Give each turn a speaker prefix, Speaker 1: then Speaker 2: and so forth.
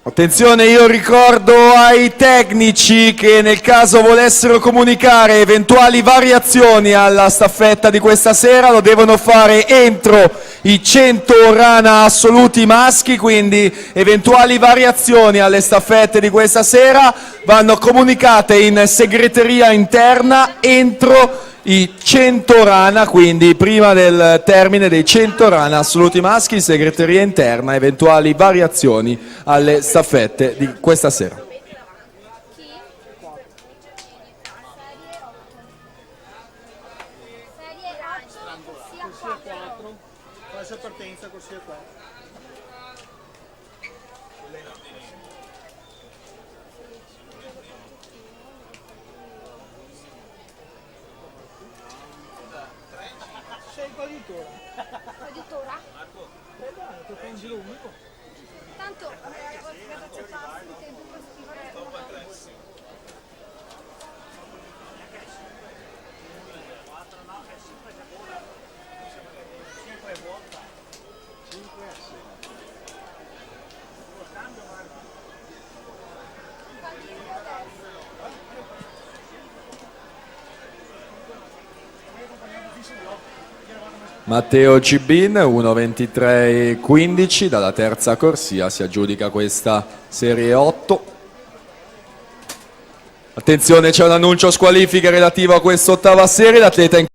Speaker 1: Attenzione, io ricordo ai tecnici che nel caso volessero comunicare eventuali variazioni alla staffetta di questa sera lo devono fare entro i 100 rana assoluti maschi, quindi eventuali variazioni alle staffette di questa sera vanno comunicate in segreteria interna entro i 100 rana, quindi prima del termine dei 100 rana assoluti maschi, segreteria interna, eventuali variazioni alle staffette di questa sera.
Speaker 2: Partenza corsia 4. Sei coadiutora.
Speaker 3: Coadiutora?
Speaker 2: Dai, tu fai un giro unico.
Speaker 3: Tanto c'è passi che due scrivere.
Speaker 1: Matteo Cibin 1:23:15 dalla terza corsia si aggiudica questa serie 8. Attenzione, c'è un annuncio squalifica relativo a quest'ottava serie, l'atleta in